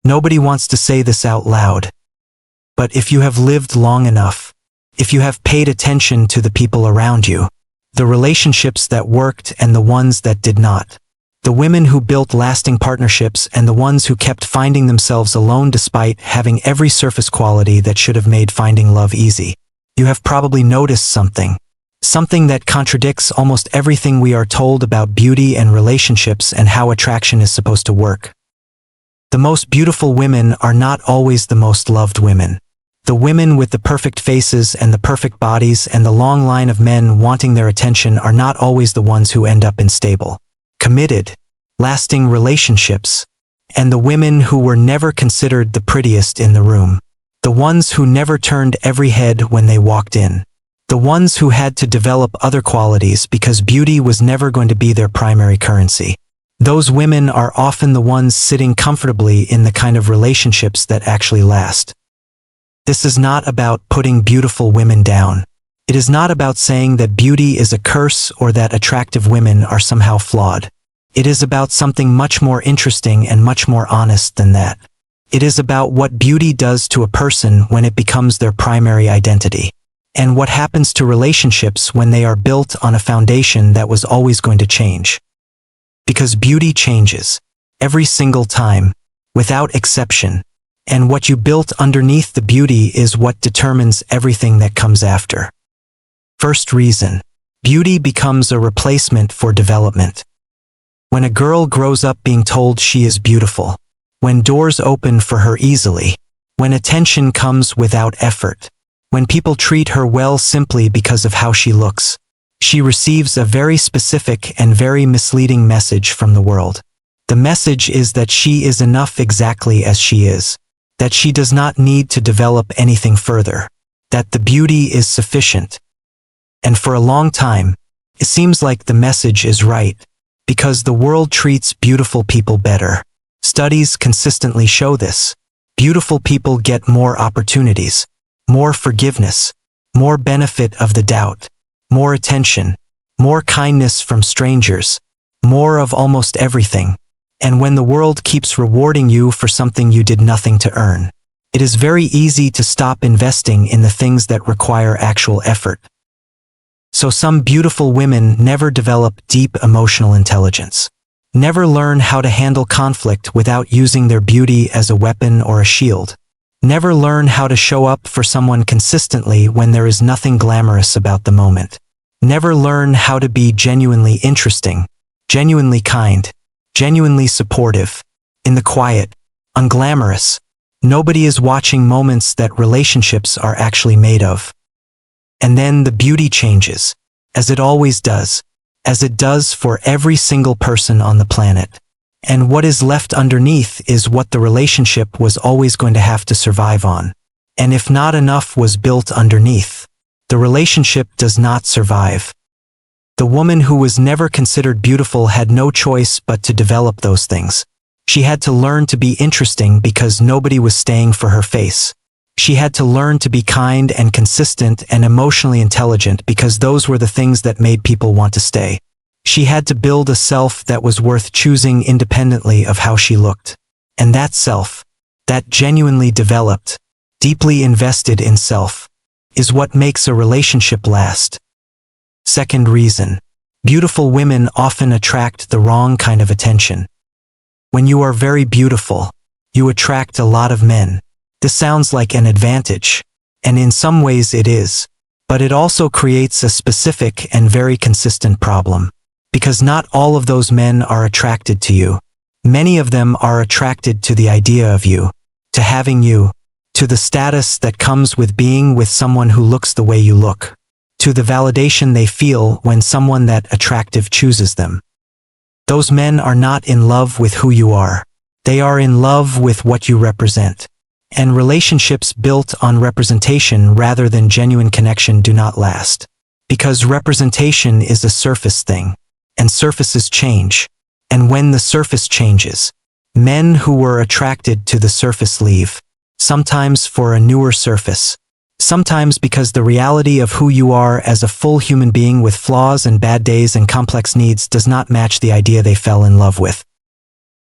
Nobody wants to say this out loud. But if you have lived long enough, if you have paid attention to the people around you, the relationships that worked and the ones that did not, the women who built lasting partnerships and the ones who kept finding themselves alone despite having every surface quality that should have made finding love easy, you have probably noticed something. Something that contradicts almost everything we are told about beauty and relationships and how attraction is supposed to work. The most beautiful women are not always the most loved women. The women with the perfect faces and the perfect bodies and the long line of men wanting their attention are not always the ones who end up in stable, committed, lasting relationships. And the women who were never considered the prettiest in the room. The ones who never turned every head when they walked in. The ones who had to develop other qualities because beauty was never going to be their primary currency. Those women are often the ones sitting comfortably in the kind of relationships that actually last. This is not about putting beautiful women down. It is not about saying that beauty is a curse or that attractive women are somehow flawed. It is about something much more interesting and much more honest than that. It is about what beauty does to a person when it becomes their primary identity. And what happens to relationships when they are built on a foundation that was always going to change. Because beauty changes, every single time, without exception, and what you built underneath the beauty is what determines everything that comes after. First reason, beauty becomes a replacement for development. When a girl grows up being told she is beautiful, when doors open for her easily, when attention comes without effort, when people treat her well simply because of how she looks, she receives a very specific and very misleading message from the world. The message is that she is enough exactly as she is, that she does not need to develop anything further, that the beauty is sufficient. And for a long time, it seems like the message is right, because the world treats beautiful people better. Studies consistently show this. Beautiful people get more opportunities, more forgiveness, more benefit of the doubt, more attention, more kindness from strangers, more of almost everything. And when the world keeps rewarding you for something you did nothing to earn, it is very easy to stop investing in the things that require actual effort. So some beautiful women never develop deep emotional intelligence, never learn how to handle conflict without using their beauty as a weapon or a shield, never learn how to show up for someone consistently when there is nothing glamorous about the moment, never learn how to be genuinely interesting, genuinely kind, genuinely supportive, in the quiet, unglamorous, nobody is watching moments that relationships are actually made of. And then the beauty changes, as it always does, as it does for every single person on the planet. And what is left underneath is what the relationship was always going to have to survive on. And if not enough was built underneath, the relationship does not survive. The woman who was never considered beautiful had no choice but to develop those things. She had to learn to be interesting because nobody was staying for her face. She had to learn to be kind and consistent and emotionally intelligent because those were the things that made people want to stay. She had to build a self that was worth choosing independently of how she looked. And that self, that genuinely developed, deeply invested in self, is what makes a relationship last. Second reason, beautiful women often attract the wrong kind of attention. When you are very beautiful, you attract a lot of men. This sounds like an advantage, and in some ways it is, but it also creates a specific and very consistent problem. Because not all of those men are attracted to you. Many of them are attracted to the idea of you, to having you, to the status that comes with being with someone who looks the way you look, to the validation they feel when someone that attractive chooses them. Those men are not in love with who you are. They are in love with what you represent. And relationships built on representation rather than genuine connection do not last. Because representation is a surface thing. And surfaces change. And when the surface changes, men who were attracted to the surface leave. Sometimes for a newer surface. Sometimes because the reality of who you are as a full human being with flaws and bad days and complex needs does not match the idea they fell in love with.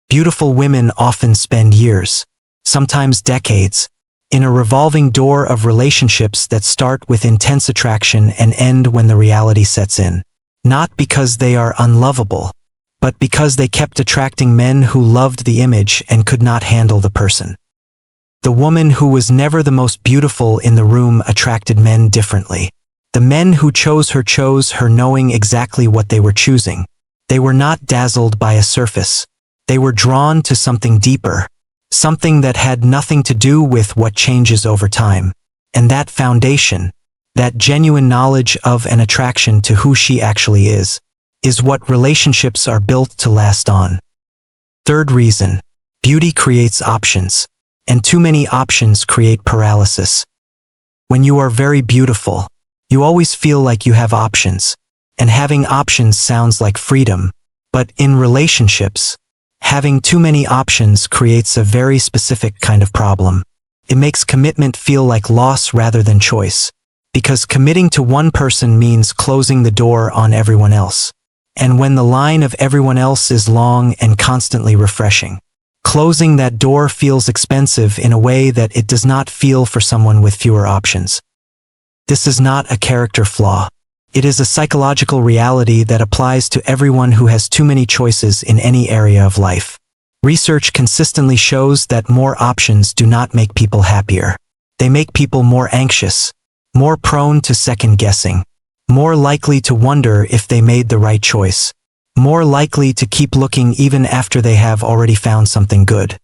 Beautiful women often spend years, sometimes decades, in a revolving door of relationships that start with intense attraction and end when the reality sets in. Not because they are unlovable, but because they kept attracting men who loved the image and could not handle the person. The woman who was never the most beautiful in the room attracted men differently. The men who chose her knowing exactly what they were choosing. They were not dazzled by a surface. They were drawn to something deeper, something that had nothing to do with what changes over time. And that foundation, that genuine knowledge of and attraction to who she actually is what relationships are built to last on. Third reason, beauty creates options, and too many options create paralysis. When you are very beautiful, you always feel like you have options, and having options sounds like freedom, but in relationships, having too many options creates a very specific kind of problem. It makes commitment feel like loss rather than choice, because committing to one person means closing the door on everyone else. And when the line of everyone else is long and constantly refreshing, closing that door feels expensive in a way that it does not feel for someone with fewer options. This is not a character flaw. It is a psychological reality that applies to everyone who has too many choices in any area of life. Research consistently shows that more options do not make people happier. They make people more anxious, more prone to second guessing, more likely to wonder if they made the right choice, more likely to keep looking even after they have already found something good.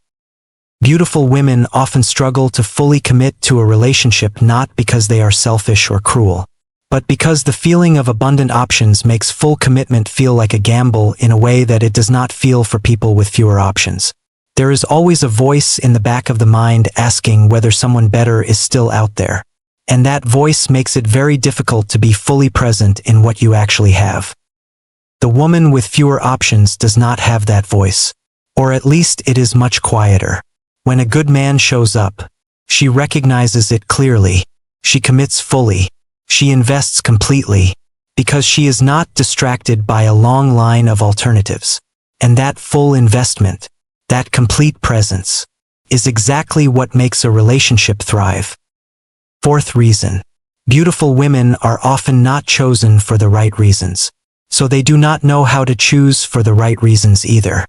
Beautiful women often struggle to fully commit to a relationship not because they are selfish or cruel, but because the feeling of abundant options makes full commitment feel like a gamble in a way that it does not feel for people with fewer options. There is always a voice in the back of the mind asking whether someone better is still out there. And that voice makes it very difficult to be fully present in what you actually have. The woman with fewer options does not have that voice, or at least it is much quieter. When a good man shows up, she recognizes it clearly, she commits fully, she invests completely, because she is not distracted by a long line of alternatives. And that full investment, that complete presence, is exactly what makes a relationship thrive. Fourth reason, beautiful women are often not chosen for the right reasons, so they do not know how to choose for the right reasons either.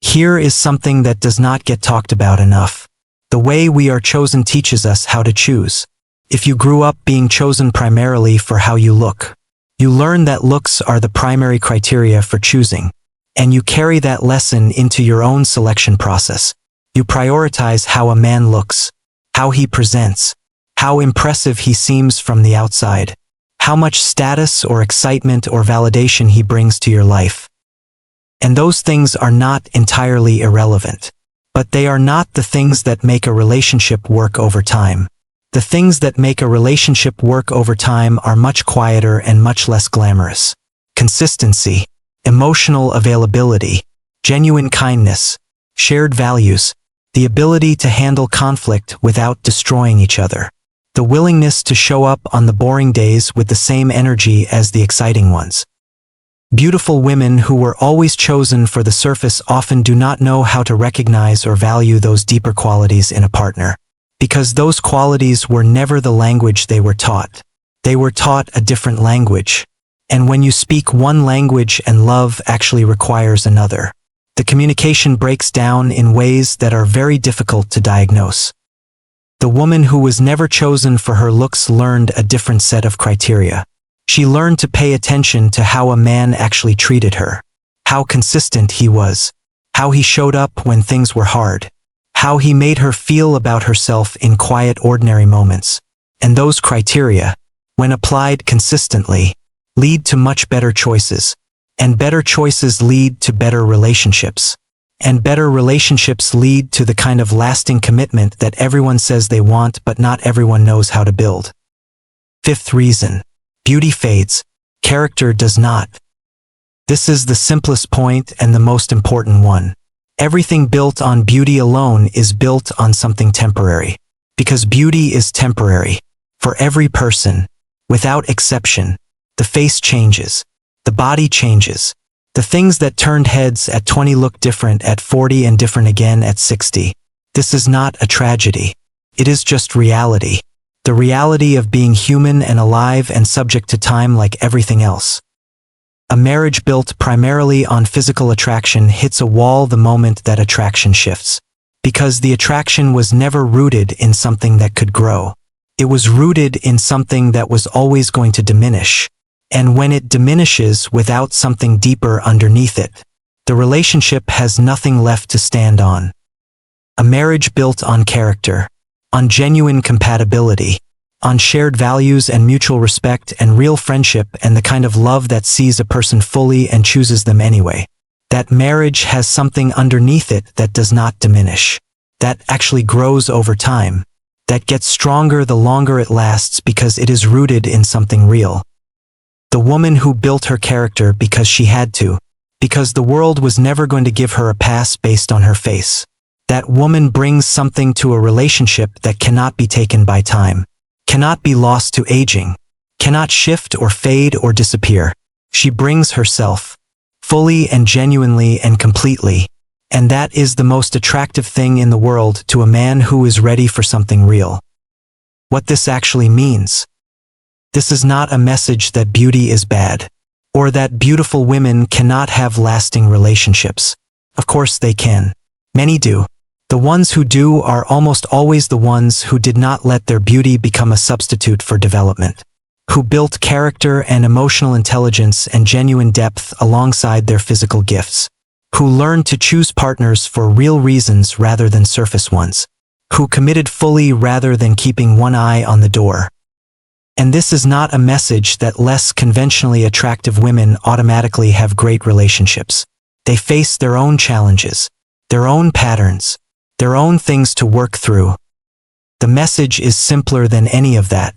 Here is something that does not get talked about enough. The way we are chosen teaches us how to choose. If you grew up being chosen primarily for how you look, you learn that looks are the primary criteria for choosing, and you carry that lesson into your own selection process. You prioritize how a man looks, how he presents, how impressive he seems from the outside, how much status or excitement or validation he brings to your life. And those things are not entirely irrelevant, but they are not the things that make a relationship work over time. The things that make a relationship work over time are much quieter and much less glamorous. Consistency, emotional availability, genuine kindness, shared values, the ability to handle conflict without destroying each other. The willingness to show up on the boring days with the same energy as the exciting ones. Beautiful women who were always chosen for the surface often do not know how to recognize or value those deeper qualities in a partner, because those qualities were never the language they were taught. They were taught a different language, and when you speak one language and love actually requires another, the communication breaks down in ways that are very difficult to diagnose. The woman who was never chosen for her looks learned a different set of criteria. She learned to pay attention to how a man actually treated her, how consistent he was, how he showed up when things were hard, how he made her feel about herself in quiet, ordinary moments. And those criteria, when applied consistently, lead to much better choices, and better choices lead to better relationships. And better relationships lead to the kind of lasting commitment that everyone says they want but not everyone knows how to build. Fifth reason, beauty fades, character does not. This is the simplest point and the most important one. Everything built on beauty alone is built on something temporary. Because beauty is temporary. For every person, without exception, the face changes, the body changes. The things that turned heads at 20 look different at 40 and different again at 60. This is not a tragedy. It is just reality. The reality of being human and alive and subject to time like everything else. A marriage built primarily on physical attraction hits a wall the moment that attraction shifts. Because the attraction was never rooted in something that could grow. It was rooted in something that was always going to diminish. And when it diminishes without something deeper underneath it, the relationship has nothing left to stand on. A marriage built on character, on genuine compatibility, on shared values and mutual respect and real friendship and the kind of love that sees a person fully and chooses them anyway. That marriage has something underneath it that does not diminish, that actually grows over time, that gets stronger the longer it lasts because it is rooted in something real. The woman who built her character because she had to, because the world was never going to give her a pass based on her face. That woman brings something to a relationship that cannot be taken by time, cannot be lost to aging, cannot shift or fade or disappear. She brings herself, fully and genuinely and completely, and that is the most attractive thing in the world to a man who is ready for something real. What this actually means. This is not a message that beauty is bad, or that beautiful women cannot have lasting relationships. Of course they can. Many do. The ones who do are almost always the ones who did not let their beauty become a substitute for development, who built character and emotional intelligence and genuine depth alongside their physical gifts, who learned to choose partners for real reasons rather than surface ones, who committed fully rather than keeping one eye on the door. And this is not a message that less conventionally attractive women automatically have great relationships. They face their own challenges, their own patterns, their own things to work through. The message is simpler than any of that.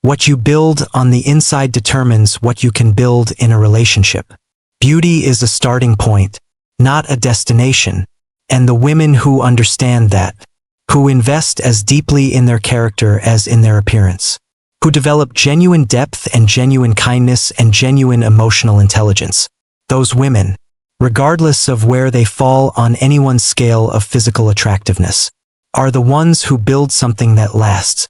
What you build on the inside determines what you can build in a relationship. Beauty is a starting point, not a destination, and the women who understand that, who invest as deeply in their character as in their appearance, who develop genuine depth and genuine kindness and genuine emotional intelligence, those women, regardless of where they fall on anyone's scale of physical attractiveness, are the ones who build something that lasts.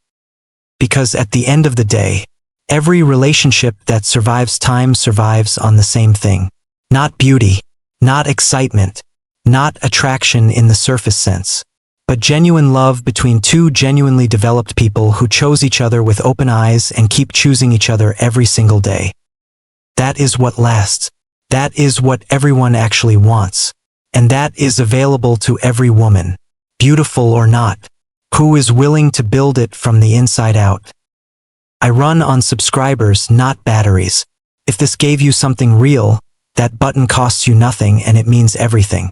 Because at the end of the day, every relationship that survives time survives on the same thing. Not beauty, not excitement, not attraction in the surface sense, but genuine love between two genuinely developed people who chose each other with open eyes and keep choosing each other every single day. That is what lasts. That is what everyone actually wants. And that is available to every woman, beautiful or not, who is willing to build it from the inside out. I run on subscribers, not batteries. If this gave you something real, that button costs you nothing and it means everything.